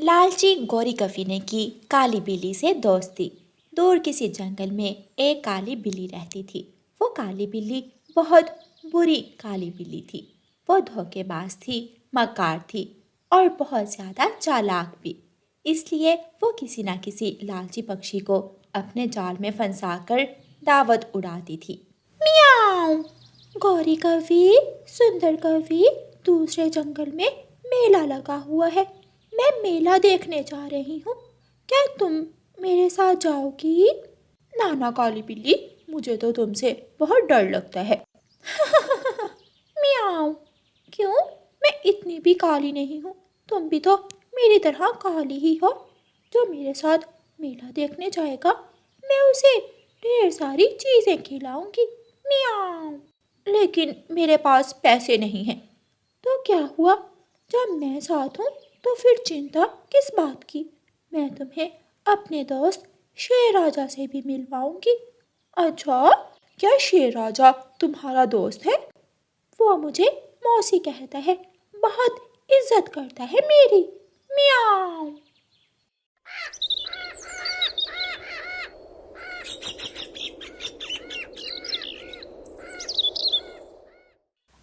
लालची गौरी कवि ने की काली बिल्ली से दोस्ती। दूर किसी जंगल में एक काली बिल्ली रहती थी। वो काली बिल्ली बहुत बुरी काली बिल्ली थी। वो धोखेबाज थी, मक्कार थी और बहुत ज़्यादा चालाक भी। इसलिए वो किसी न किसी लालची पक्षी को अपने जाल में फंसाकर दावत उड़ाती थी। मियाऊं! गौरी कवि, सुंदर कवि, दूसरे जंगल में मेला लगा हुआ है। मैं मेला देखने जा रही हूँ। क्या तुम मेरे साथ जाओगी? नाना काली बिल्ली, मुझे तो तुमसे बहुत डर लगता है। मियाऊं! क्यों? मैं इतनी भी काली नहीं हूँ। तुम भी तो मेरी तरह काली ही हो। जो मेरे साथ मेला देखने जाएगा, मैं उसे ढेर सारी चीज़ें खिलाऊंगी। मियाऊं! लेकिन मेरे पास पैसे नहीं हैं। तो क्या हुआ? जब मैं साथ हूँ तो फिर चिंता किस बात की? मैं तुम्हें अपने दोस्त शेर राजा से भी मिलवाऊंगी। अच्छा, क्या शेर राजा तुम्हारा दोस्त है? वो मुझे मौसी कहता है, बहुत इज्जत करता है मेरी। मियाऊं!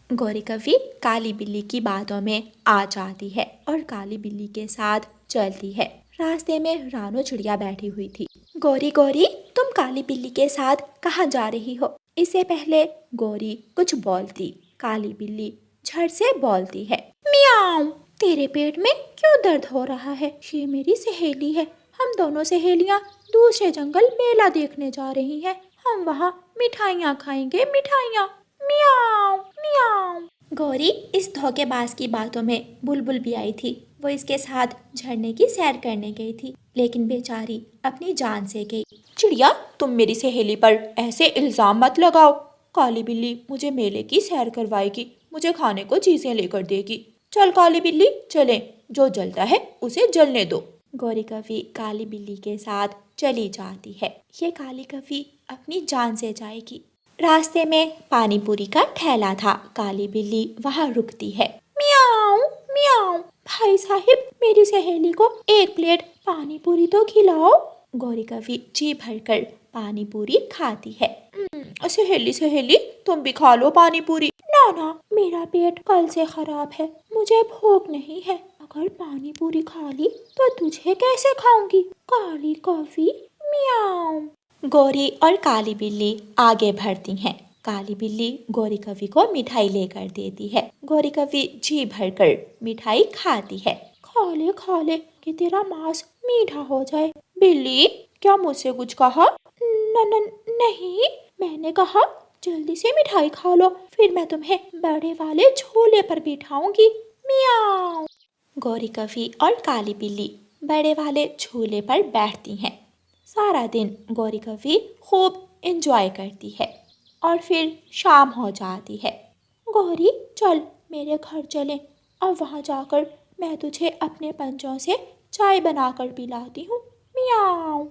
गौरी कवि काली बिल्ली की बातों में आ जाती है और काली बिल्ली के साथ चलती है। रास्ते में रानो चिड़िया बैठी हुई थी। गौरी गौरी, तुम काली बिल्ली के साथ कहाँ जा रही हो? इससे पहले गौरी कुछ बोलती, काली बिल्ली झट से बोलती है, मियाऊं! तेरे पेट में क्यों दर्द हो रहा है? ये मेरी सहेली है। हम दोनों सहेलियां दूसरे जंगल मेला देखने जा रही हैं। हम वहाँ मिठाइयाँ खाएंगे, मिठाइयाँ। मियाऊं मियाऊं। गौरी इस धोखेबाज की बातों में बुलबुल भी आई थी। वो इसके साथ झरने की सैर करने गई थी, लेकिन बेचारी अपनी जान से गई। चिड़िया, तुम मेरी सहेली पर ऐसे इल्जाम मत लगाओ। काली बिल्ली मुझे मेले की सैर करवाएगी, मुझे खाने को चीजें लेकर देगी। चल काली बिल्ली, चले। जो जलता है उसे जलने दो। गौरी कवि काली बिल्ली के साथ चली जाती है। ये काली कवि अपनी जान से जाएगी। रास्ते में पानी पूरी का ठेला था। काली बिल्ली वहाँ रुकती है। मियाऊं मियाऊं, भाई साहिब, मेरी सहेली को एक प्लेट पानी पूरी तो खिलाओ। गौरी कवि जी भरकर पानी पूरी खाती है। सहेली सहेली, तुम भी खा लो पानी पूरी। ना ना, मेरा पेट कल से खराब है, मुझे भूख नहीं है। अगर पानी पूरी खा ली तो तुझे कैसे खाऊंगी? काली कवि, मियाऊं। गौरी और काली बिल्ली आगे बढ़ती हैं। काली बिल्ली गौरी कवि को मिठाई लेकर देती है। गौरी कवि जी भरकर मिठाई खाती है। खा ले कि तेरा मांस मीठा हो जाए। बिल्ली, क्या मुझसे कुछ कहा? न, न, नहीं, मैंने कहा जल्दी से मिठाई खा लो, फिर मैं तुम्हें बड़े वाले झूले पर बिठाऊंगी। मियाऊं। गौरी कवि और काली बिल्ली बड़े वाले झूले पर बैठती हैं। सारा दिन गौरी कवि खूब एंजॉय करती है और फिर शाम हो जाती है। गौरी, चल मेरे घर चलें। अब वहाँ जाकर मैं तुझे अपने पंजों से चाय बनाकर पिलाती हूँ। मियाऊं।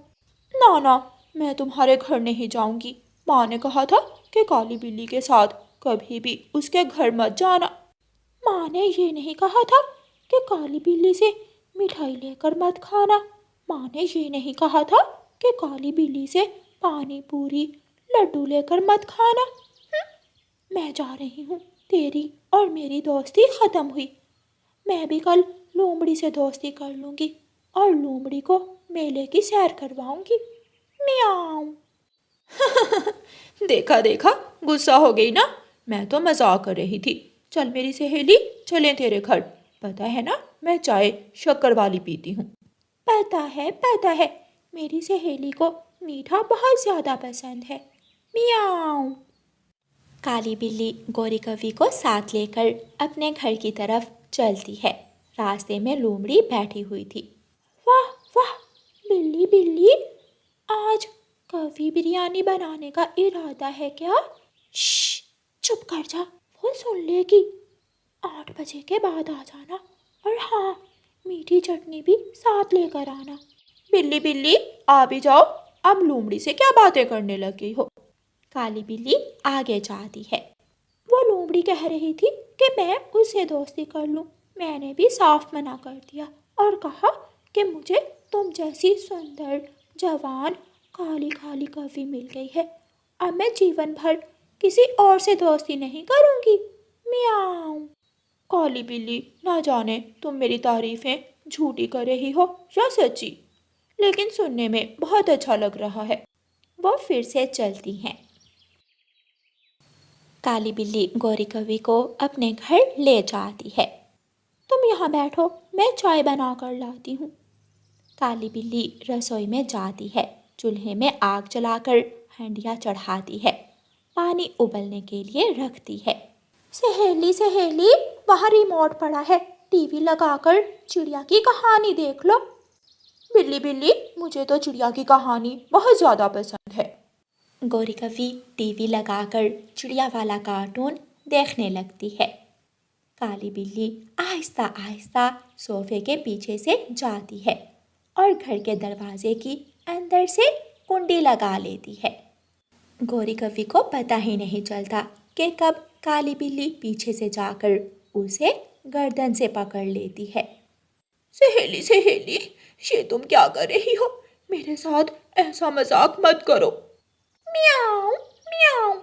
ना ना, मैं तुम्हारे घर नहीं जाऊंगी। माँ ने कहा था कि काली बिल्ली के साथ कभी भी उसके घर मत जाना। माँ ने ये नहीं कहा था कि काली बिल्ली से मिठाई लेकर मत खाना। माँ ने ये नहीं कहा था कि काली बिल्ली से पानी पूरी लड्डू लेकर मत खाना। मैं जा रही हूँ। तेरी और मेरी दोस्ती खत्म हुई। मैं भी कल लोमड़ी से दोस्ती कर लूँगी और लोमड़ी को मेले की सैर करवाऊँगी। मियाऊं। देखा देखा, गुस्सा हो गई ना? मैं तो मजाक कर रही थी। चल मेरी सहेली, चलें तेरे घर। पता है ना, मैं चाय शक्कर वाली पीती हूँ। पता है, मेरी सहेली को मीठा बहुत ज़्यादा पसंद है। मियाऊं। काली बिल्ली गौरी कवि को साथ लेकर अपने घर की तरफ चलती है। रास्ते में लोमड़ी बैठी हुई थी। वाह वाह, बिल्ली बिल्ली, आज कवि बिरयानी बनाने का इरादा है क्या? श्श, चुप कर जा, वो सुन लेगी। 8 बजे के बाद आ जाना, और हाँ, मीठी चटनी भी साथ लेकर आना। बिल्ली बिल्ली, आ भी जाओ। अब लोमड़ी से क्या बातें करने लगी हो? काली बिल्ली आगे जाती है। वो लोमड़ी कह रही थी कि मैं उससे दोस्ती कर लूं। मैंने भी साफ मना कर दिया और कहा कि मुझे तुम जैसी सुंदर, जवान, काली काली कौवी मिल गई है। अब मैं जीवन भर किसी और से दोस्ती नहीं करूँगी। म्याऊं। काली बिल्ली, ना जाने तुम मेरी तारीफें झूठी कर रही हो या सच्ची, लेकिन सुनने में बहुत अच्छा लग रहा है। वो फिर से चलती हैं। काली बिल्ली गौरी कवि को अपने घर ले जाती है। तुम यहाँ बैठो, मैं चाय बना कर लाती हूँ। काली बिल्ली रसोई में जाती है, चूल्हे में आग जलाकर हंडिया चढ़ाती है, पानी उबलने के लिए रखती है। सहेली सहेली, वहाँ रिमोट पड़ा है, टीवी लगाकर चिड़िया की कहानी देख लो। बिल्ली बिल्ली, मुझे तो चिड़िया की कहानी बहुत ज़्यादा पसंद है। गौरी कवि टीवी लगाकर चिड़िया वाला कार्टून देखने लगती है। काली बिल्ली आहिस्ता आहिस्ता सोफे के पीछे से जाती है और घर के दरवाजे की अंदर से कुंडी लगा लेती है। गौरी कवि को पता ही नहीं चलता कि कब काली बिल्ली पीछे से जाकर उसे गर्दन से पकड़ लेती है। सहेली सहेली, ये तुम क्या कर रही हो? मेरे साथ ऐसा मजाक मत करो। म्याऊं म्याऊं।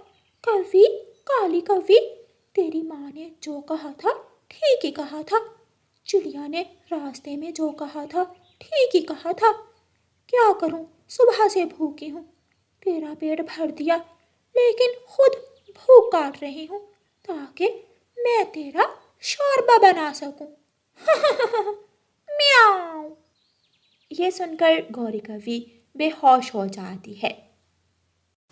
कवि, काली कवि, तेरी माँ ने जो कहा था ठीक ही कहा था। चिड़िया ने रास्ते में जो कहा था ठीक ही कहा था। क्या करूं, सुबह से भूखी हूँ। तेरा पेट भर दिया, लेकिन खुद भूख काट रही हूँ ताकि मैं तेरा शोरबा बना सकूं। म्याऊं। ये सुनकर गौरी कवि बेहोश हो जाती है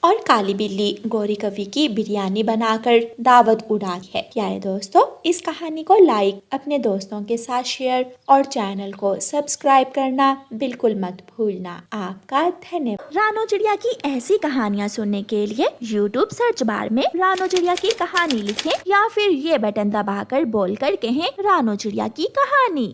और काली बिल्ली गौरी कवि की बिरयानी बनाकर दावत उड़ाती है। प्यारे दोस्तों, इस कहानी को लाइक, अपने दोस्तों के साथ शेयर और चैनल को सब्सक्राइब करना बिल्कुल मत भूलना। आपका धन्यवाद। रानो चिड़िया की ऐसी कहानियाँ सुनने के लिए YouTube सर्च बार में रानो चिड़िया की कहानी लिखें या फिर ये बटन दबाकर बोलकर कहें रानो चिड़िया की कहानी।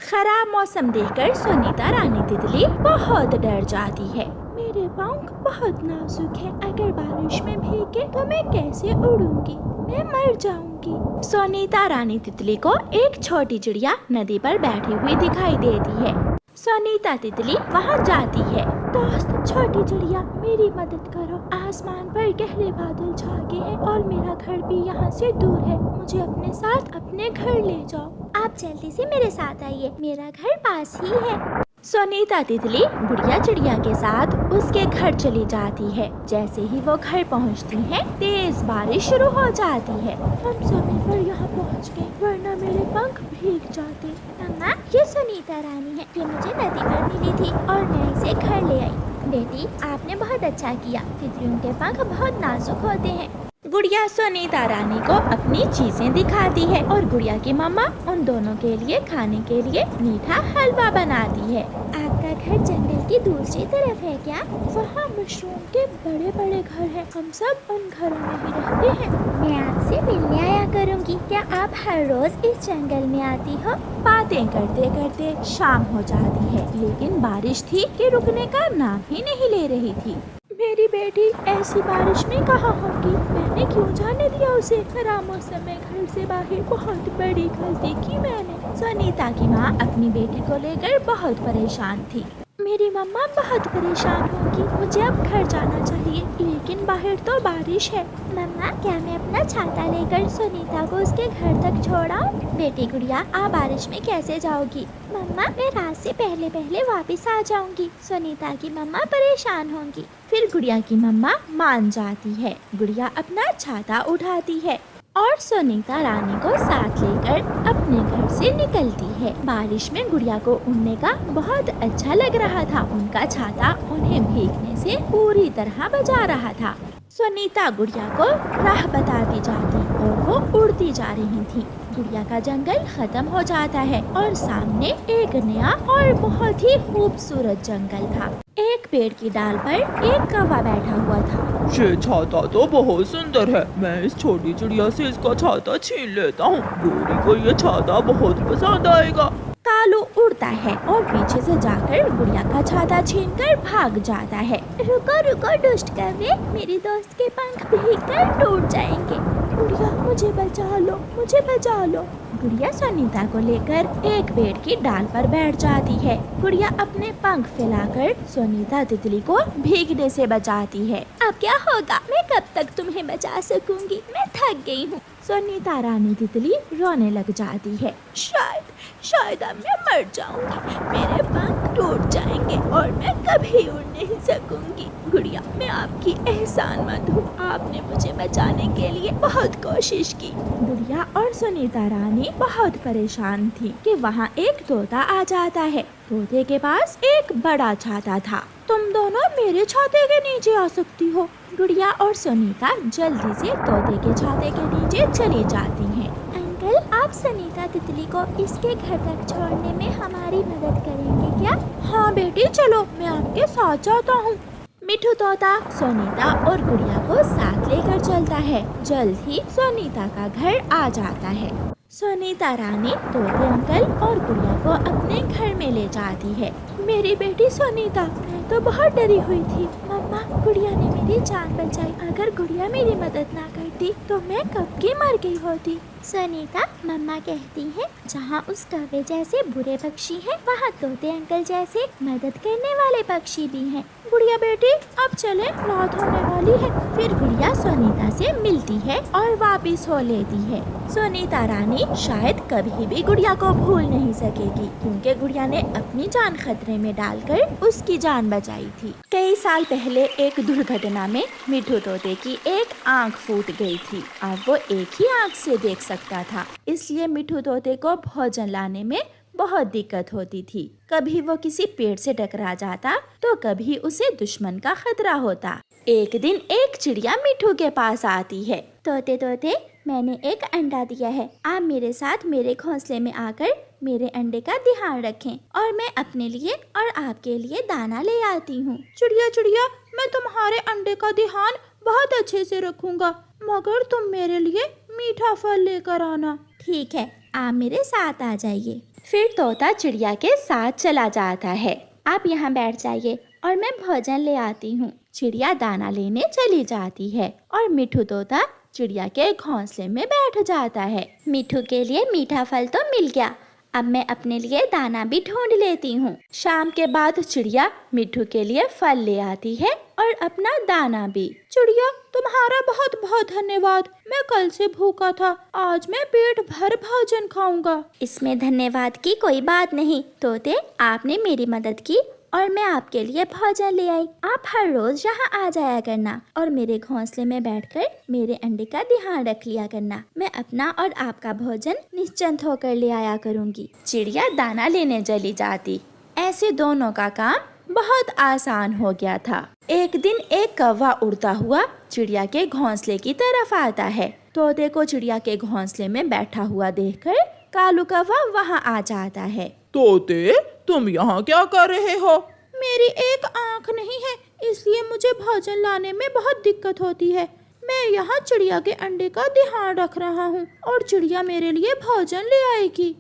खराब मौसम देखकर सुनीता रानी तितली बहुत डर जाती है। मेरे पंख बहुत नाजुक है, अगर बारिश में भीगे तो मैं कैसे उड़ूंगी? मैं मर जाऊंगी। सुनीता रानी तितली को एक छोटी चिड़िया नदी पर बैठी हुई दिखाई देती है। सुनीता तितली वहां जाती है। दोस्त छोटी चिड़िया, मेरी मदद करो। आसमान पर गहरे बादल छा गए हैं और मेरा घर भी यहाँ से दूर है। मुझे अपने साथ अपने घर ले जाओ। आप जल्दी से मेरे साथ आइए, मेरा घर पास ही है। सुनीता तितली गुड़िया चिड़िया के साथ उसके घर चली जाती है। जैसे ही वो घर पहुंचती है, तेज बारिश शुरू हो जाती है। हम समय पर यहाँ पहुँच गए, वरना मेरे पंख भीग जाते। मम्मा, ये सुनीता रानी है, ये मुझे नदी पर मिली थी और मैं इसे घर ले आई। बेटी, आपने बहुत अच्छा किया। तितलियों के पंख बहुत नाजुक होते हैं। गुड़िया सुनीता रानी को अपनी चीजें दिखाती है और गुड़िया की मम्मा उन दोनों के लिए खाने के लिए मीठा हलवा बनाती है। आपका घर जंगल की दूसरी तरफ है क्या? वहाँ मशरूम के बड़े बड़े घर हैं। हम सब उन घरों में ही रहते हैं। मैं आपसे मिलने आया करूँगी। क्या आप हर रोज इस जंगल में आती हो? बातें करते करते शाम हो जाती है, लेकिन बारिश थी कि रुकने का नाम ही नहीं ले रही थी। मेरी बेटी ऐसी बारिश में कहाँ होगी? मैंने क्यों जाने दिया उसे? खराब मौसम में घर से बाहर, बहुत बड़ी गलती की मैंने। सुनीता की माँ अपनी बेटी को लेकर बहुत परेशान थी। मेरी मम्मा बहुत परेशान होगी। मुझे अब घर जाना चाहिए, लेकिन बाहर तो बारिश है। मम्मा, क्या मैं अपना छाता लेकर सुनीता को उसके घर तक छोड़ाऊं? बेटी गुड़िया, आप बारिश में कैसे जाओगी? मम्मा, मैं रात से पहले पहले वापस आ जाऊंगी। सुनीता की मम्मा परेशान होंगी। फिर गुड़िया की मम्मा मान जाती है। गुड़िया अपना छाता उठाती है और सुनीता रानी को साथ लेकर अपने घर से निकलती है। बारिश में गुड़िया को उड़ने का बहुत अच्छा लग रहा था। उनका छाता उन्हें भीगने से पूरी तरह बचा रहा था। सुनीता गुड़िया को राह बताती जाती और वो उड़ती जा रही थी। गुड़िया का जंगल खत्म हो जाता है और सामने एक नया और बहुत ही खूबसूरत जंगल था। एक पेड़ की डाल पर एक कौवा बैठा हुआ था। ये छाता तो बहुत सुंदर है, मैं इस छोटी चिड़िया से इसका छाता छीन लेता हूँ। गोरी को ये छाता बहुत पसंद आएगा। कालू उड़ता है और पीछे से जाकर गुड़िया का छाता छीनकर भाग जाता है। रुको रुको दुष्ट कौवे, मेरी दोस्त के पंख भीगकर टूट जाएंगे। गुड़िया मुझे बचा लो, मुझे बचा लो। गुड़िया सुनीता को लेकर एक पेड़ की डाल पर बैठ जाती है। गुड़िया अपने पंख फैलाकर सुनीता तितली को भीगने से बचाती है। अब क्या होगा, मैं कब तक तुम्हें बचा सकूंगी, मैं थक गई हूँ। सुनीता रानी तितली रोने लग जाती है। शायद अब मैं मर जाऊंगी, मेरे पंख टूट जाएंगे और मैं कभी उड़ नहीं सकूंगी। गुड़िया मैं आपकी एहसानमंद हूँ, आपने मुझे बचाने के लिए बहुत कोशिश की। गुड़िया और सुनीता रानी बहुत परेशान थी कि वहाँ एक तोता आ जाता है। तोते के पास एक बड़ा छाता था। तुम दोनों मेरे छाते के नीचे आ सकती हो। गुड़िया और सुनीता जल्दी से तोते के छाते के नीचे चली जाती हैं। अंकल, आप सुनीता तितली को इसके घर तक छोड़ने में हमारी मदद करेंगे क्या? हाँ बेटी, चलो मैं आपके साथ जाता हूँ। मिठू तोता सुनीता और गुड़िया को साथ लेकर चलता है। जल्द ही सुनीता का घर आ जाता है। सुनीता रानी तोते अंकल और गुड़िया को अपने घर में ले जाती है। मेरी बेटी सुनीता, मैं तो बहुत डरी हुई थी। मम्मा, गुड़िया ने मेरी जान बचाई। अगर गुड़िया मेरी मदद ना करती तो मैं कब की मर गई होती। सुनीता, मम्मा कहती है जहाँ उस कौवे जैसे बुरे पक्षी हैं, वहाँ तोते अंकल जैसे मदद करने वाले पक्षी भी हैं। गुड़िया बेटी, अब चले, रात होने वाली है। फिर गुड़िया सुनीता से मिलती है और वापस हो लेती है। सुनीता रानी शायद कभी भी गुड़िया को भूल नहीं सकेगी, क्योंकि गुड़िया ने अपनी जान खतरे में डालकर उसकी जान बचाई थी। कई साल पहले एक दुर्घटना में मिठू तोते की एक आंख फूट गई थी। अब वो एक ही आंख से देख सकता था, इसलिए मिठू तोते को भोजन लाने में बहुत दिक्कत होती थी। कभी वो किसी पेड़ से टकरा जाता तो कभी उसे दुश्मन का खतरा होता। एक दिन एक चिड़िया मिठू के पास आती है। तोते तोते, मैंने एक अंडा दिया है, आप मेरे साथ मेरे घोंसले में आकर मेरे अंडे का ध्यान रखें और मैं अपने लिए और आपके लिए दाना ले आती हूँ। चिड़िया चिड़िया, मैं तुम्हारे अंडे का ध्यान बहुत अच्छे से रखूंगा, मगर तुम मेरे लिए मीठा फल लेकर आना। ठीक है, आप मेरे साथ आ जाइए। फिर तोता चिड़िया के साथ चला जाता है। आप यहाँ बैठ जाइए और मैं भोजन ले आती हूँ। चिड़िया दाना लेने चली जाती है और मिठू तोता चिड़िया के घोंसले में बैठ जाता है। मिठू के लिए मीठा फल तो मिल गया, अब मैं अपने लिए दाना भी ढूंढ लेती हूँ। शाम के बाद चिड़िया मिठू के लिए फल ले आती है और अपना दाना भी। चिड़िया, तुम्हारा बहुत बहुत धन्यवाद, मैं कल से भूखा था, आज मैं पेट भर भोजन खाऊंगा। इसमें धन्यवाद की कोई बात नहीं तोते, आपने मेरी मदद की और मैं आपके लिए भोजन ले आई। आप हर रोज यहाँ आ जाया करना और मेरे घोंसले में बैठकर मेरे अंडे का ध्यान रख लिया करना। मैं अपना और आपका भोजन निश्चिंत होकर ले आया करूँगी। चिड़िया दाना लेने चली जाती। ऐसे दोनों का काम बहुत आसान हो गया था। एक दिन एक कौवा उड़ता हुआ चिड़िया के घोंसले की तरफ आता है। तोते को चिड़िया के घोंसले में बैठा हुआ देखकर कालू कौवा वहाँ आ जाता है। तोते, तुम यहाँ क्या कर रहे हो? मेरी एक आँख नहीं है, इसलिए मुझे भोजन लाने में बहुत दिक्कत होती है। मैं यहाँ चिड़िया के अंडे का ध्यान रख रहा हूँ और चिड़िया मेरे लिए भोजन ले आएगी।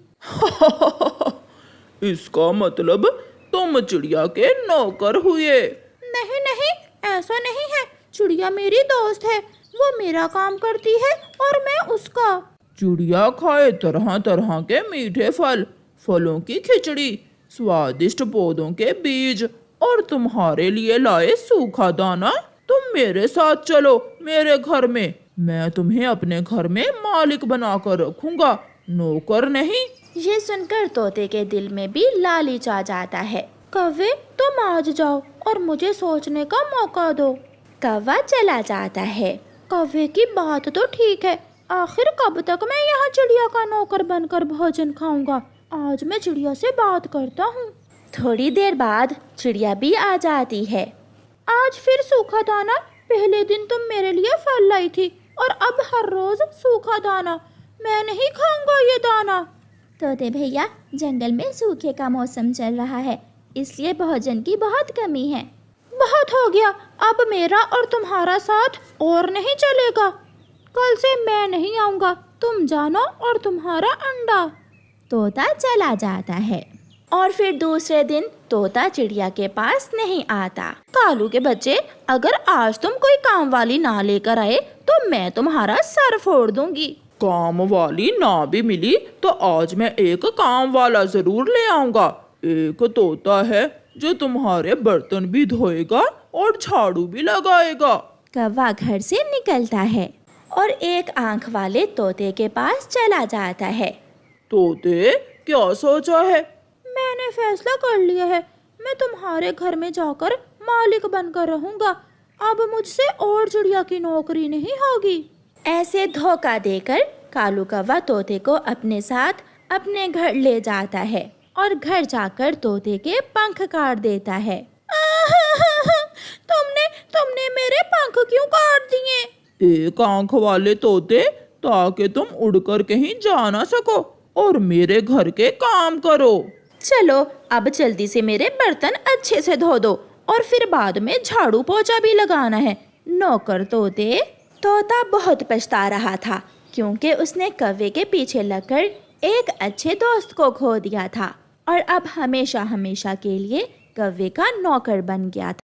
इसका मतलब तुम चिड़िया के नौकर हुए? नहीं नहीं, ऐसा नहीं है। चिड़िया मेरी दोस्त है, वो मेरा काम करती है और मैं उसका। चिड़िया खाए तरह तरह के मीठे फल, फलों की खिचड़ी, स्वादिष्ट पौधों के बीज और तुम्हारे लिए लाए सूखा दाना। तुम मेरे साथ चलो मेरे घर में, मैं तुम्हें अपने घर में मालिक बनाकर रखूंगा, नौकर नहीं। ये सुनकर तोते के दिल में भी लालच आ जाता है। कौवे, तुम आज जाओ और मुझे सोचने का मौका दो। कौवा चला जाता है। कौवे की बात तो ठीक है, आखिर कब तक मैं यहाँ चिड़िया का नौकर बनकर भोजन खाऊंगा। आज मैं चिड़िया से बात करता हूँ। थोड़ी देर बाद चिड़िया भी आ जाती है। आज फिर सूखा दाना, पहले दिन तुम मेरे लिए फल लाई थी और अब हर रोज सूखा दाना। मैं नहीं खाऊंगा ये दाना। तोते भैया, जंगल में सूखे का मौसम चल रहा है, इसलिए भोजन की बहुत कमी है। बहुत हो गया, अब मेरा और तुम्हारा साथ और नहीं चलेगा। कल से मैं नहीं आऊँगा, तुम जानो और तुम्हारा अंडा। तोता चला जाता है और फिर दूसरे दिन तोता चिड़िया के पास नहीं आता। कालू के बच्चे, अगर आज तुम कोई काम वाली ना लेकर आए तो मैं तुम्हारा सर फोड़ दूंगी। काम वाली ना भी मिली तो आज मैं एक काम वाला जरूर ले आऊंगा। एक तोता है जो तुम्हारे बर्तन भी धोएगा और झाड़ू भी लगाएगा। कौवा घर से निकलता है और एक आंख वाले तोते के पास चला जाता है। तोते, क्या सोचा है? मैंने फैसला कर लिया है, मैं तुम्हारे घर में जाकर मालिक बनकर रहूंगा। अब मुझसे और चिड़िया की नौकरी नहीं होगी। ऐसे धोखा देकर कालू कौवा तोते को अपने साथ अपने घर ले जाता है और घर जाकर तोते के पंख काट देता है। तुमने मेरे पंख क्यों काट दिए? एक आंख वाले तोते, ताकि तुम उड़कर कहीं जा ना सको और मेरे घर के काम करो। चलो अब जल्दी से मेरे बर्तन अच्छे से धो दो और फिर बाद में झाड़ू पोछा भी लगाना है। नौकर तोते। तोता बहुत पछता रहा था क्योंकि उसने कौवे के पीछे लगकर एक अच्छे दोस्त को खो दिया था और अब हमेशा हमेशा के लिए कौवे का नौकर बन गया था।